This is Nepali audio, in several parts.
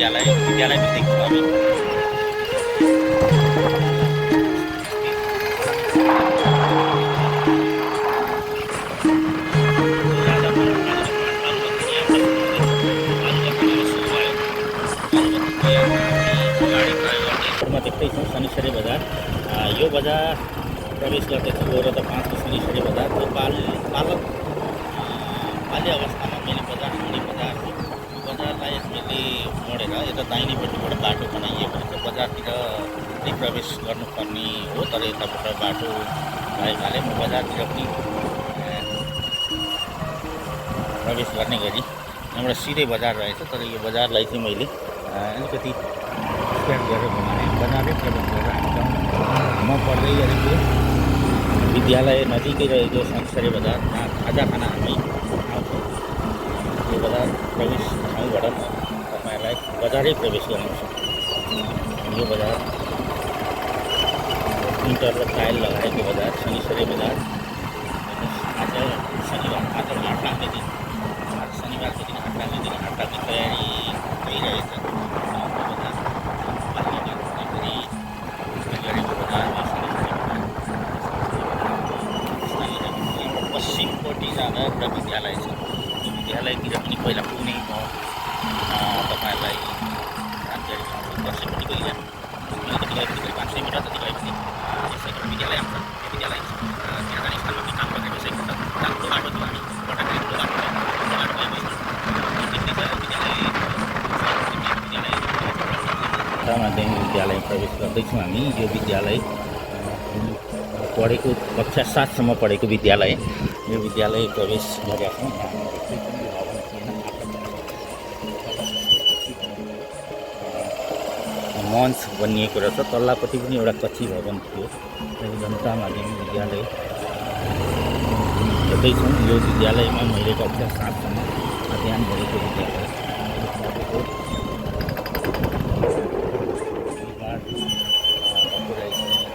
विद्यालय पनि देख्छौँ हामी। देख्दैछौँ शनिश्चरी बजार। यो बजार प्रवेश गर्दैछु गएर त 5 शनिश्चरी बजार। त्यो बाल्य अवस्थामा मैले बजार आउने बजार हो। यो बजारलाई हामीले मोडेर यता दाहिनेपट्टिबाट बाटो बनाइएको छ। बजारतिर नै प्रवेश गर्नुपर्ने हो, तर यताबाट बाटो भएकाले म बजारतिर पनि प्रवेश गर्ने गरी यहाँबाट सिधै बजार रहेछ। तर यो बजारलाई चाहिँ मैले अलिकति स्क्यान गरेर घुमाएँ। बजारै प्रवेश गरेर हामी जाउँ। म पढ्दै गरेको विद्यालय नजिकै रहेको शनिश्चरी बजारमा खाजा खान हामी आउँछौँ। यो बजार प्रवेश ठाउँबाट म तपाईँहरूलाई बजारै प्रवेश गराउँछु। यो बजार इन्टरलक टाइल लगाएको बजार शनिश्चरी बजार। आज शनिबार, आज हाट लाग्ने दिन, आज शनिबारको दिन हाट लाग्ने दिन। हाट लाग्ने तयारी भइरहेछ। पश्चिमपट्टि जाँदा एउटा विद्यालय छ। यो विद्यालयतिर पनि पहिला पुग्ने म तपाईँहरूलाई जानकारी गराउँछु। पश्चिमपट्टिको एरिया अलिकति गएपछि 500 मिटर जति गएपछि यसैको विद्यालय आउँछ। त्यो विद्यालय त्यहाँ जाने स्थानमा पनि काम गर्ने यसैको छ। राम्रो बाटो थियो, हामी बटाकारी बाटो माध्यमिक विद्यालय प्रवेश गर्दैछौँ हामी। यो विद्यालय पढेको कक्षा 7सम्म पढेको विद्यालय। यो विद्यालय प्रवेश गरेका छौँ। मञ्च बनिएको रहेछ। तल्लापट्टि पनि एउटा कच्ची भवन थियो। जनता माध्यमिक विद्यालय हेर्दैछौँ। यो विद्यालयमा मैले कक्षा 7सम्म अध्ययन गरेको विद्यालय।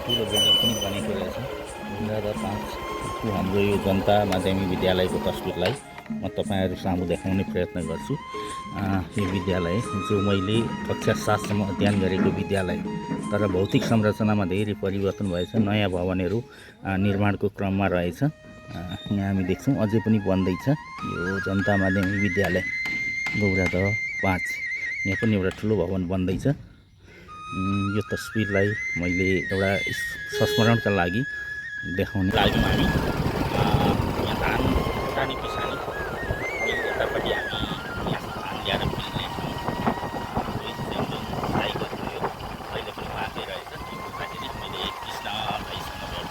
ठुलो बिल्डिङ पनि बनेको रहेछ। 2005 हाम्रो यो जनता माध्यमिक विद्यालयको तस्बिरलाई म तपाईँहरू सामु देखाउने प्रयत्न गर्छु। यो विद्यालय जो मैले कक्षा 7सम्म अध्ययन गरेको विद्यालय, तर भौतिक संरचनामा धेरै परिवर्तन भएछ। नयाँ भवनहरू निर्माणको क्रममा रहेछ। यहाँ हामी देख्छौँ अझै पनि बन्दैछ। यो जनता माध्यमिक विद्यालय गौरादह 5, यहाँ पनि एउटा ठुलो भवन बन्दैछ। यो तस्बिरलाई मैले एउटा संस्मरणका लागि देखाउने लाग्यौँ हामी। यहाँ धान सानी पिसानी यतापट्टि हामी यहाँ धान ल्याएर पिस्ने ठाउँ। गाईको थियो, अहिले पनि बाँकै रहेछ। त्यो बाँकी मैले कृष्ण भाइसँग भेट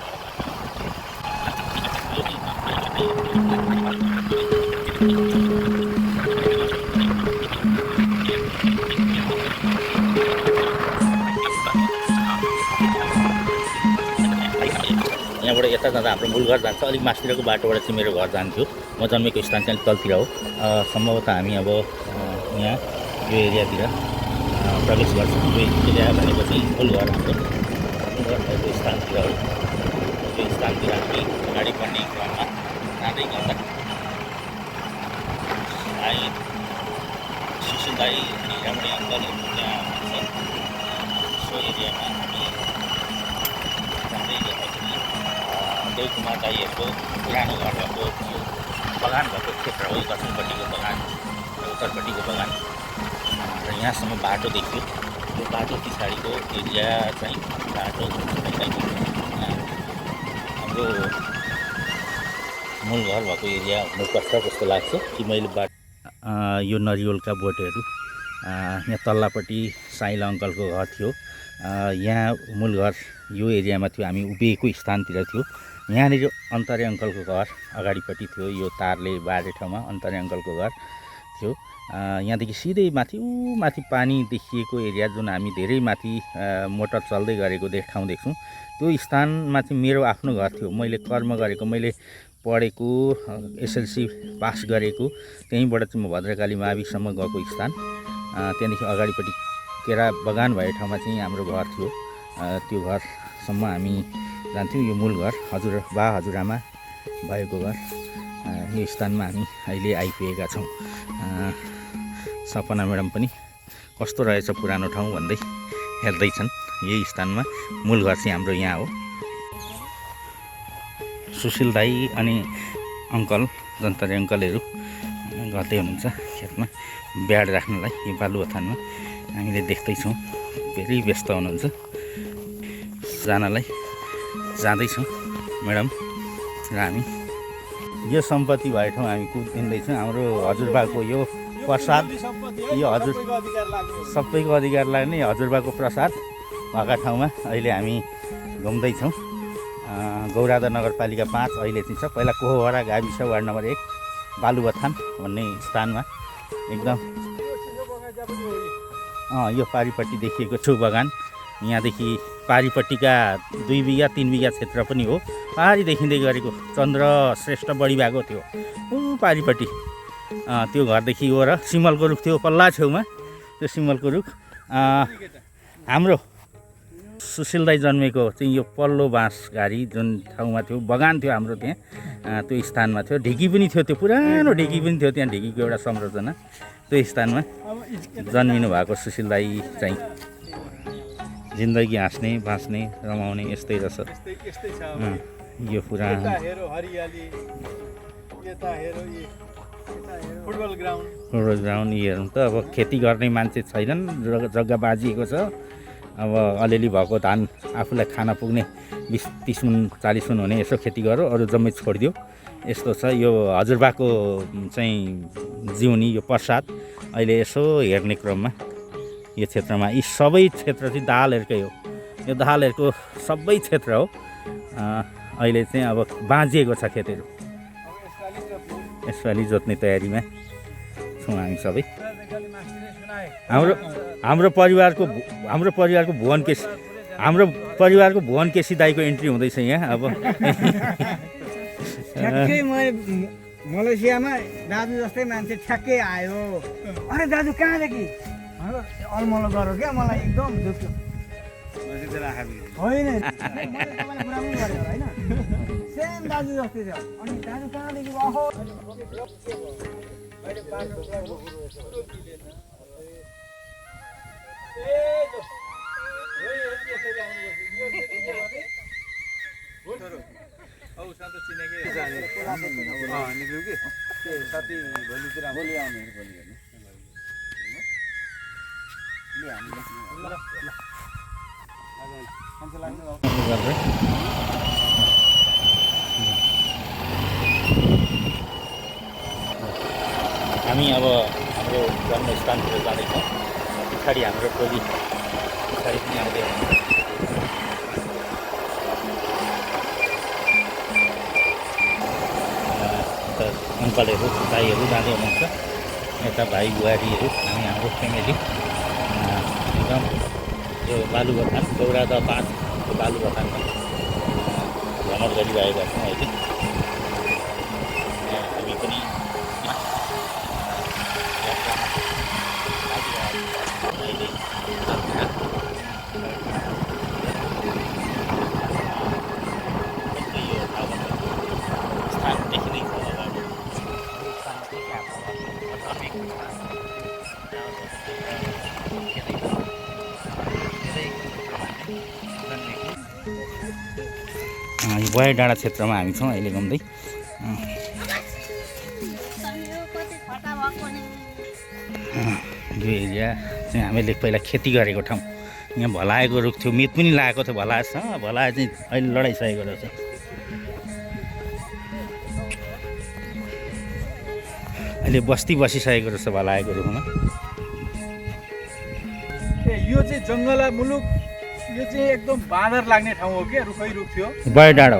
यहाँबाट यता जाँदा हाम्रो मूल घर जान्छ। अलिक मास्तिरको बाटोबाट चाहिँ मेरो घर जान्थ्यो। म जन्मेको स्थान चाहिँ अलिक तलतिर हो। सम्भवतः हामी अब यहाँ यो एरियातिर प्रवेश गर्छौँ। यो एरिया भनेपछि मूल घर हाम्रो भएको स्थानतिर हो। यो स्थानतिर हामी अगाडि बढ्ने क्रममा जाँदै गर्दा सायद सुशील दाई अनि रामणी अङ्कलहरू त्यहाँ हुनुहुन्छ। सो एरियामा हामी जाँदै गर्दाखेरि देव कुमार दाईहरूको पुरानो घर भएको बगान भएको क्षेत्र हो। दक्षिणपट्टिको बगान, उत्तरपट्टिको बगान र यहाँसम्म बाटो देखियो। यो बाटो पछाडिको एरिया चाहिँ बाटो हाम्रो मूल घर भएको एरिया हुनुपर्छ जस्तो लाग्छ। कि मैले यो नरिवलका बोटहरू यहाँ तल्लापट्टि साइला अङ्कलको घर थियो। यहाँ मूल घर यो एरियामा थियो। हामी उभिएको स्थानतिर थियो। यहाँनिर अन्तरे अङ्कलको घर अगाडिपट्टि थियो। यो तारले बारे ठाउँमा अन्तरे अङ्कलको घर थियो। यहाँदेखि सिधै माथि पानी देखिएको एरिया, जुन हामी धेरै माथि मोटर चल्दै गरेको ठाउँ देख्छौँ, त्यो स्थानमा चाहिँ मेरो आफ्नो घर थियो। मैले कर्म गरेको, मैले पढेको, एसएलसी पास गरेको त्यहीँबाट चाहिँ म भद्रकाली माविसम्म गएको स्थान। त्यहाँदेखि अगाडिपट्टि केरा बगान भए ठाउँमा चाहिँ हाम्रो घर थियो। त्यो घरसम्म हामी जान्थ्यौँ। यो मूल घर हजुरआमा भएको घर। यो स्थानमा हामी अहिले आइपुगेका छौँ। सपना म्याडम पनि कस्तो रहेछ पुरानो ठाउँ भन्दै हेर्दैछन्। यही स्थानमा मूल घर चाहिँ हाम्रो यहाँ हो। सुशील दाई अनि अङ्कल जन्तरी अङ्कलहरू गर्दै हुनुहुन्छ खेतमा ब्याड राख्नलाई। यो बालुवाथानमा हामीले देख्दैछौँ धेरै व्यस्त हुनुहुन्छ। जानलाई जाँदैछौँ म्याडम र हामी। यो सम्पत्ति भए ठाउँ हामी कुदिँदैछौँ। हाम्रो हजुरबाको यो प्रसाद, यो हजुर सबैको अधिकार लाग्ने हजुरबाको प्रसाद भएका ठाउँमा अहिले हामी घुम्दैछौँ। गौरादा नगरपालिका 5 अहिले चाहिँ छ। पहिला कोहरा गाविस वार्ड नम्बर 1 बालुवाथान भन्ने स्थानमा एकदम यो पारिपट्टि देखिएको छु बगान। यहाँदेखि पारिपट्टिका 2 बिघा 3 बिघा क्षेत्र पनि हो। पारी देखिँदै गरेको चन्द्र श्रेष्ठ बढी भएको थियो पारिपट्टि। त्यो घरदेखि हो र सिमलको रुख थियो पल्ला छेउमा। त्यो सिमलको रुख हाम्रो सुशील दाई जन्मेको चाहिँ यो पल्लो बाँसघारी जुन ठाउँमा थियो बगान थियो हाम्रो त्यहाँ, त्यो स्थानमा थियो। ढिकी पनि थियो, त्यो पुरानो ढिकी पनि थियो त्यहाँ, ढिकीको एउटा संरचना। त्यो स्थानमा जन्मिनु भएको सुशील दाई चाहिँ जिन्दगी हाँस्ने बाँच्ने रमाउने यस्तै रहेछ। यो पुरानो फुटबल ग्राउन्ड हेरौँ त अब खेती गर्ने मान्छे छैनन्, जग्गा बाजिएको छ। अब अलिअलि भएको धान आफूलाई खाना पुग्ने 20-30 मुन 40 मुन हुने यसो खेती गरौँ, अरू जम्मै छोडिदियो यस्तो छ। यो हजुरबाको चाहिँ जिउनी यो प्रसाद अहिले यसो हेर्ने क्रममा यो क्षेत्रमा यी सबै क्षेत्र चाहिँ दाहालहरूकै हो। यो दाहालहरूको सबै क्षेत्र हो। अहिले चाहिँ अब बाँझिएको छ खेतहरू। यसपालि जोत्ने तयारीमा छौँ हामी सबै। हाम्रो परिवारको भुवन केसी दाईको एन्ट्री हुँदैछ यहाँ। अब ठ्याक्कै मलेसियामा दाजु जस्तै मान्छे ठ्याक्कै आयो। अरे दाजु कहाँदेखि? अलमल गरौँ क्या, मलाई एकदम दुख्यो होइन। सेम दाजु जस्तै छ। अनि दाजु कहाँदेखि? हामी अब हाम्रो जन्मस्थानतिर जाँदैछौँ। पछाडि हाम्रो टोली पछाडि पनि आउँदै हुनुहुन्छ। अङ्कलहरू दाईहरू जाँदै हुनुहुन्छ। यता भाइ बुहारीहरू हामी हाम्रो फ्यामिली एकदम यो बालुवाथान गौरादा 5 को बालुवाथानमा भ्रमण गरिरहेका छौँ अहिले। हामी पनि यो बया डाँडा क्षेत्रमा हामी छौँ अहिले घुम्दै। यो एरिया चाहिँ हामीले पहिला खेती गरेको ठाउँ। यहाँ भलाएको रुख थियो, मित पनि लागेको थियो भलाएसँग। भलाए चाहिँ अहिले लडाइसकेको रहेछ। अहिले बस्ती बसिसकेको रहेछ भलाएको रुखमा। यो चाहिँ जङ्गला मुलुक, यो चाहिँ एकदम बाँदर लाग्ने ठाउँ हो क्या। रुखै रुख थियो बया डाँडो।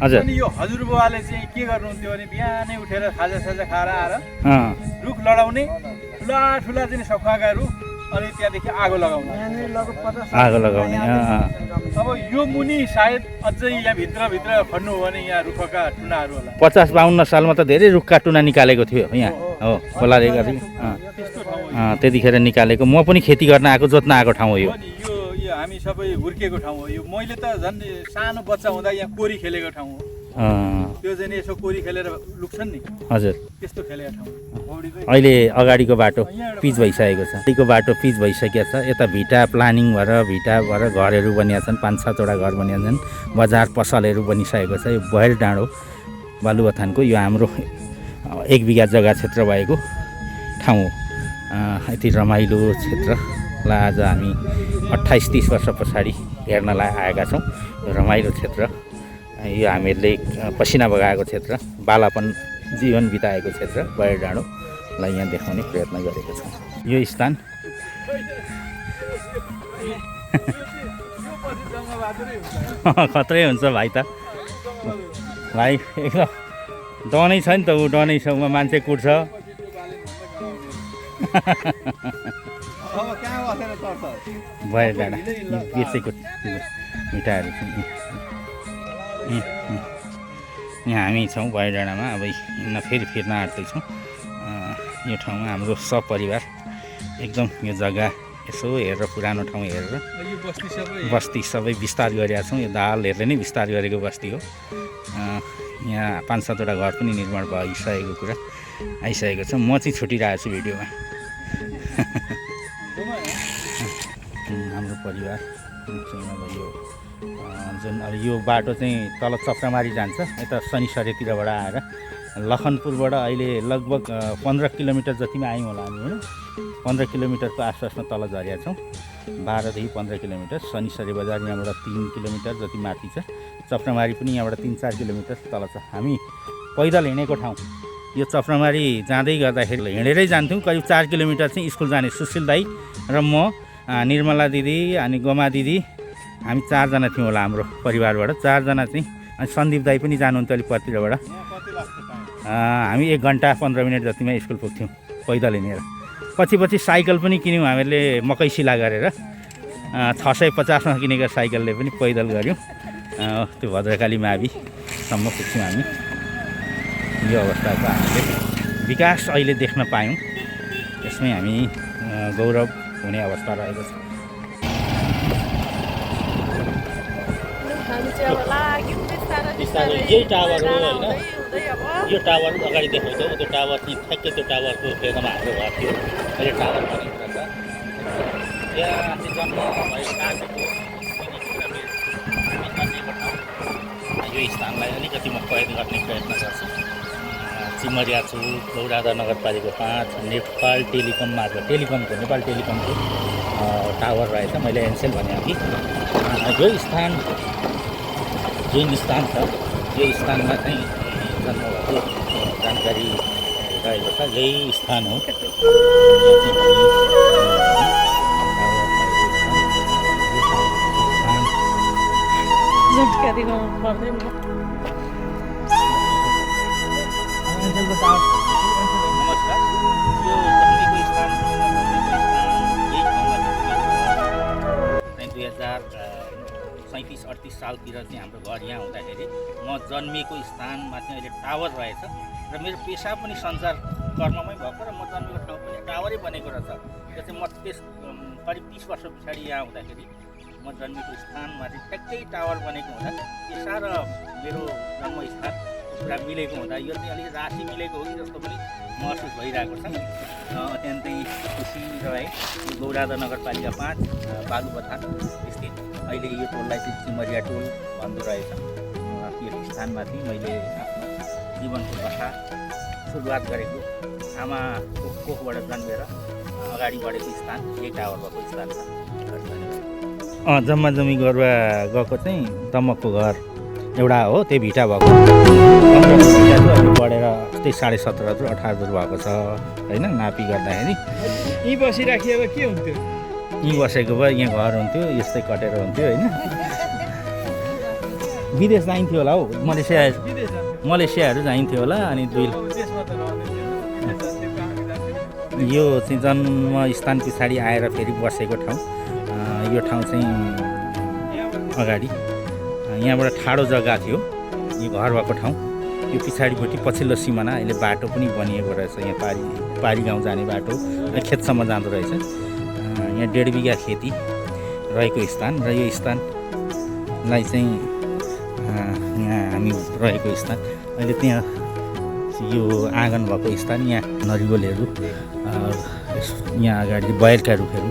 हजुर। अनि यो हजुरबुवाले चाहिँ के गर्नुहुन्थ्यो भने बिहानै उठेर खाजासाजा खाएर आएर रुख लडाउने, ठुला चाहिँ सफाका रुख, अनि त्यहाँदेखि आगो लगाउने। अब यो मुनि सायद अझै यहाँ भित्र खन्नु हो भने यहाँ रुखका टुनाहरू होला। 50-52 सालमा त धेरै रुखका टुना निकालेको थियो यहाँ हो खोलाले गर्दा। त्यतिखेर निकालेको। म पनि खेती गर्न आएको, जोत्न आएको ठाउँ हो यो। हामी सबै हुर्किएको ठाउँ हो यो। मैले त झन् सानो बच्चा हुँदा यहाँ कोरी खेलेको ठाउँ हो। त्यो चाहिँ यसो कोरी खेलेर लुक्छन् नि हजुर त्यस्तो खेलेको ठाउँ पौडी चाहिँ अहिले अगाडिको बाटो पिच भइसकेको छ अगाडिको बाटो पिच भइसकेको छ यता भिटा प्लानिङ भएर घरहरू बनिएका छन् 5-7वटा घर बनिएका छन् बजार पसलहरू बनिसकेको छ यो भैर डाँडो बालुवाथानको यो हाम्रो 1 बिघा जग्गा क्षेत्र भएको ठाउँ हो यति रमाइलो क्षेत्रलाई आज हामी 28-30 वर्ष पछाडि हेर्नलाई आएका छौँ यो रमाइलो क्षेत्र यो हामीहरूले पसिना बगाएको क्षेत्र बालापन जीवन बिताएको क्षेत्र बयर डाँडोलाई यहाँ देखाउने प्रयत्न गरेको छौँ यो स्थान खत्रै हुन्छ भाइ त भाइ एकदम डनै छ नि त ऊ डनै छ उमा मान्छे कुट्छ बयर डाँडा बेचेको मिठाईहरू यहाँ हामी छौँ बयर डाँडामा अब यहाँ फेरि फिर्न आँट्दैछौँ यो ठाउँमा हाम्रो सपरिवार एकदम यो जग्गा यसो हेरेर पुरानो ठाउँ हेरेर बस्ती सबै विस्तार गरेका छौँ यो दालहरूले नै विस्तार गरेको बस्ती हो यहाँ 5-7वटा घर पनि निर्माण भइसकेको कुरा आइसकेको छ म चाहिँ छुटिरहेको छु भिडियोमा हाम्रो परिवार अब यो जुन अब यो बाटो चाहिँ तल चक्रामारी जान्छ यता शनिसरेतिरबाट आएर लखनपुरबाट अहिले लगभग 15 किलोमिटर जतिमा आयौँ होला हामी होइन 15 किलोमिटरको आसपासमा तल झरेका छौँ 12 देखि 15 किलोमिटर शनिसरे बजार यहाँबाट 3 किलोमिटर जति माथि छ चक्रामारी पनि यहाँबाट 3-4 किलोमिटर तल छ हामी पैदल हिँडेको ठाउँ यो चक्रामारी जाँदै गर्दाखेरि हिँडेरै जान्थ्यौँ करिब 4 किलोमिटर चाहिँ स्कुल जाने सुशील दाई र म निर्मला दिदी अनि गोमा दिदी हामी 4 जना थियौँ होला हाम्रो परिवारबाट 4 जना चाहिँ अनि सन्दीप दाई पनि जानुहुन्थ्यो अलिक पतिरबाट हामी 1 घन्टा 15 मिनट जतिमा स्कुल पुग्थ्यौँ पैदल हिँडेर पछि साइकल पनि किन्यौँ हामीहरूले मकै सिला गरेर 650मा किनेको साइकलले पनि पैदल गऱ्यौँ त्यो भद्रकाली माविसम्म पुग्छौँ हामी यो अवस्थाको हामीले विकास अहिले देख्न पायौँ यसमै हामी गौरव हुने अवस्था रहेको छ बिस्तारै यही टावर हो होइन यो टावर अगाडि देखाउँछ त्यो टावर चाहिँ ठ्याक्कै त्यो टावरको फेदमा हाम्रो घर थियो अहिले टावर बनेको छ यहाँ चाहिँ जन्म भएको काजेको यो स्थानलाई अलिकति म कैद गर्ने प्रयत्न गर्छु चिमरिया छु गौराधा नगरपालिका 5 नेपाल टेलिकम मार्फत नेपाल टेलिकमको टावर रहेछ मैले एनसेल भने अघि यो स्थान जुन स्थान छ यो स्थानमा चाहिँ जन्म भएको जानकारी रहेको छ यही स्थान हो जानकारी गर्नु पर्दैन नमस्कार यो जन्मेको स्थान यही ठाउँमा 2037-38 सालतिर चाहिँ हाम्रो घर यहाँ हुँदाखेरि म जन्मिएको स्थानमा चाहिँ अहिले टावर रहेछ र मेरो पेसा पनि सञ्चार कर्ममै भएको र म जन्मेको ठाउँ पनि टावरै बनेको रहेछ त्यो चाहिँ म त्यस करिब 30 वर्ष पछाडि यहाँ हुँदाखेरि म जन्मेको स्थानमा चाहिँ ठ्याक्कै टावर बनेको हुँदा पेसा र मेरो जन्मस्थान कुरा मिलेको हुँदा यो चाहिँ अलिक राशि मिलेको हो कि जस्तो पनि महसुस भइरहेको छ अत्यन्तै खुसी रहे यो गौराधा नगरपालिका 5 बालुवाथान स्थित अहिले यो टोललाई चाहिँ चिमरिया टोल भन्दो रहेछ यो स्थानमा चाहिँ मैले आफ्नो जीवनको कथा सुरुवात गरेको आमाको कोखबाट जन्मेर अगाडि बढेको स्थान यही टावर भएको स्थान छ जम्मा जम्मी गरेर गएको चाहिँ दमकको घर एउटा हो त्यो भिटा भएको 15 बढेर त्यही 17.5-18 भएको छ होइन नापी गर्दाखेरि यहीँ बसिराखिए के हुन्थ्यो यहीँ बसेको भए यहाँ घर हुन्थ्यो यस्तै कटेर हुन्थ्यो होइन विदेश जाइन्थ्यो होला हौ मलेसियाहरू जाइन्थ्यो होला अनि यो चाहिँ जन्मस्थान पछाडि आएर फेरि बसेको ठाउँ यो ठाउँ चाहिँ अगाडि यहाँबाट ठाडो जग्गा थियो यो घर भएको ठाउँ यो पछाडिपट्टि पछिल्लो सिमाना अहिले बाटो पनि बनिएको रहेछ यहाँ पारी गाउँ जाने बाटो खेतसम्म जाँदो रहेछ यहाँ 1.5 बिघा खेती रहेको स्थान र यो स्थानलाई चाहिँ यहाँ हामी रहेको स्थान अहिले त्यहाँ यो आँगन भएको स्थान यहाँ नरिवलहरू यहाँ अगाडि बयरका रुखहरू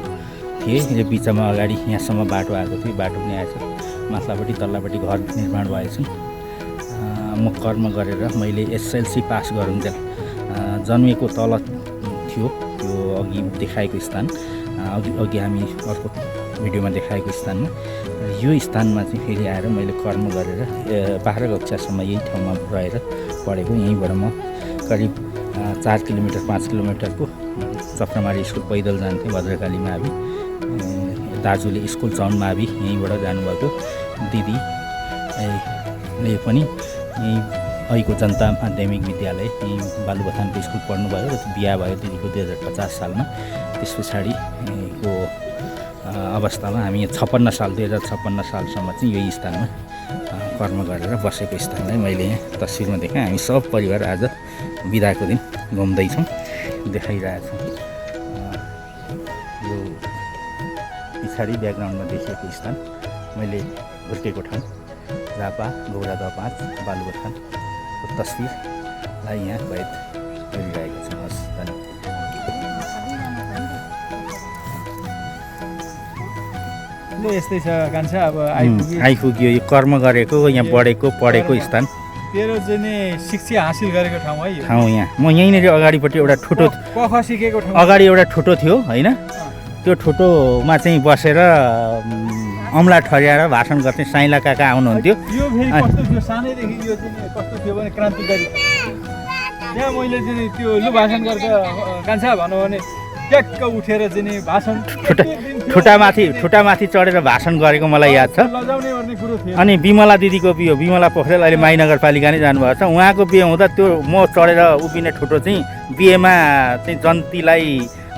थिए यो बिचमा अगाडि यहाँसम्म बाटो आएको थियो बाटो पनि आएछ माथिल्लोपट्टि तल्लापट्टि घर निर्माण भएछ म कर्म गरेर मैले एसएलसी पास गरुन्जेल जन्मेको तल थियो त्यो अघि देखाएको स्थान अघि हामी अर्को भिडियोमा देखाएको स्थानमा यो स्थानमा चाहिँ फेरि आएर मैले कर्म गरेर 12 कक्षासम्म यही ठाउँमा रहेर पढेको यहीँबाट म करिब 4 किलोमिटर 5 किलोमिटरको चक्रामारी स्कुल पैदल जान्थेँ भद्रकाली मावि दाजुले स्कुल चौन मावि यहीँबाट जानुभएको दिदीले पनि यहीँ अहिलेको जनता माध्यमिक विद्यालय यहीँ बालुबथानको स्कुल पढ्नुभयो र बिहा भयो दिदीको 2050 सालमा त्यस पछाडिको अवस्थामा हामी 2056 सालसम्म चाहिँ यही स्थानमा कर्म गरेर बसेको स्थानलाई मैले यहाँ तस्विरमा देखाएँ हामी सब परिवार आज बिदाको दिन घुम्दैछौँ देखाइरहेछौँ यो पछाडि ब्याकग्राउन्डमा देखिएको स्थान मैले हुर्केको ठाउँ झापा गौरादह 5 बालुबथानको तस्विरलाई यहाँ कैद गरिरहेको छ हस् धन्यवाद यस्तै छ कान्छा अब आइपुग्यो यो कर्म गरेको यहाँ बढेको पढेको स्थान तेरो चाहिँ नि शिक्षा हासिल गरेको ठाउँ है यो ठाउँ यहाँ म यहीँनिर अगाडिपट्टि एउटा ठुटो कख सिकेको ठाउँ अगाडि एउटा ठुटो थियो होइन त्यो ठुटोमा चाहिँ बसेर अम्ला ठर्याएर भाषण गर्ने साइला काका आउनुहुन्थ्यो यो फेरि कस्तो थियो सानैदेखि यो चाहिँ कस्तो थियो भने क्रान्तिकारी त्यहाँ मैले चाहिँ त्यो लु भाषण गरेर कान्छा भनौँ भने ट्याक्क उठेर चाहिँ भाषण ठुटामाथि चढेर भाषण गरेको मलाई याद छ लजाउने गर्ने कुरो थियो अनि विमला दिदीको बिहे विमला पोखरेल अहिले माई नगरपालिका नै जानुभएको छ उहाँको बिहे हुँदा त्यो म चढेर उभिने ठुटो चाहिँ बिहेमा चाहिँ जन्तीलाई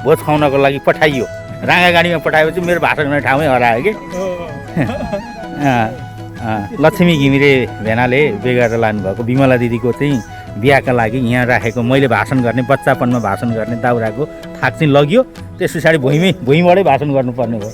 भोज खुवाउनको लागि पठाइयो राँगा गाडीमा पठाएपछि मेरो भाषण गर्ने ठाउँमै हरायो कि लक्ष्मी घिमिरे भेनाले बिहे गरेर लानुभएको विमला दिदीको चाहिँ बिहाका लागि यहाँ राखेको मैले भाषण गर्ने बच्चापनमा भाषण गर्ने दाउराको थाक चाहिँ लग्यो त्यस पछाडि भुइँबाटै भाषण गर्नुपर्ने भयो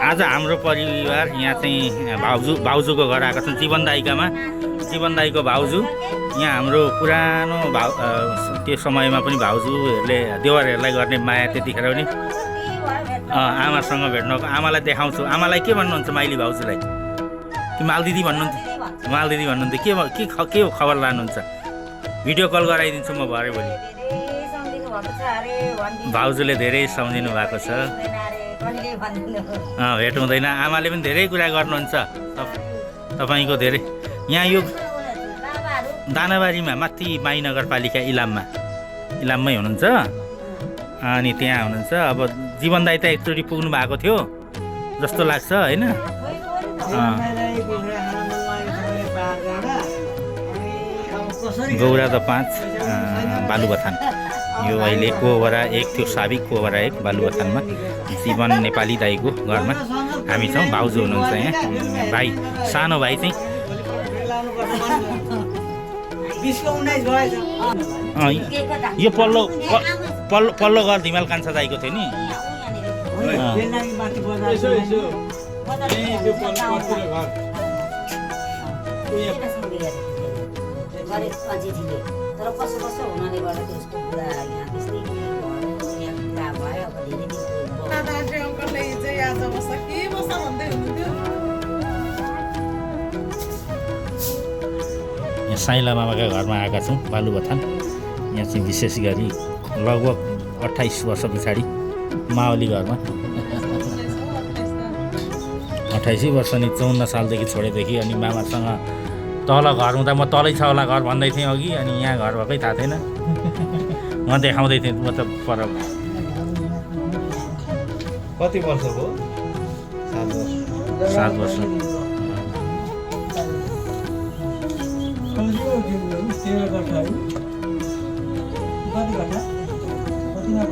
आज हाम्रो परिवार यहाँ चाहिँ भाउजूको घर आएको छन् जीवन दाईको भाउजू यहाँ हाम्रो पुरानो त्यो समयमा पनि भाउजूहरूले देवरहरूलाई गर्ने माया त्यतिखेर पनि आमासँग भेट्नको आमालाई देखाउँछु आमालाई के भन्नुहुन्छ माइली भाउजूलाई कि मालदिदी भन्नुहुन्थ्यो के खबर लानुहुन्छ भिडियो कल गराइदिन्छु म भरे भोलि भाउजूले धेरै सम्झिनु भएको छ भेट हुँदैन आमाले पनि धेरै कुरा गर्नुहुन्छ तपाईँको धेरै यहाँ यो दानाबारीमा माथि माई नगरपालिका इलाममै हुनुहुन्छ अनि त्यहाँ हुनुहुन्छ अब जीवन दाई त एकचोटि पुग्नु भएको थियो जस्तो लाग्छ होइन गौरादह 5 बालुबथान यो अहिले कोवरा 1 थियो साबिक कोवरा 1 बालुबथानमा जीवन नेपाली दाईको घरमा हामी छौँ भाउजू हुनुहुन्छ यहाँ भाइ सानो भाइ चाहिँ यो पल्लो घर धिमाल कान्छा दाईको थियो नि तर कसो हुनाले गर्दा त्यसको कुरा यहाँ त्यस्तै भयो अब धेरै यहाँ साइला मामाका घरमा आएका छौँ बालुबथान यहाँ चाहिँ विशेष गरी लगभग 28 वर्ष पछाडि मावली घरमा 28 वर्ष नि 54 सालदेखि छोडेदेखि अनि मामासँग तल घर हुँदा म तलै छ होला घर भन्दै थिएँ अघि अनि यहाँ घर भएकै थाहा थिएन म देखाउँदै थिएँ म त पर कति वर्ष भयो 7 वर्ष खोल्यो सेवा गर्छ है कति घटा कतिमा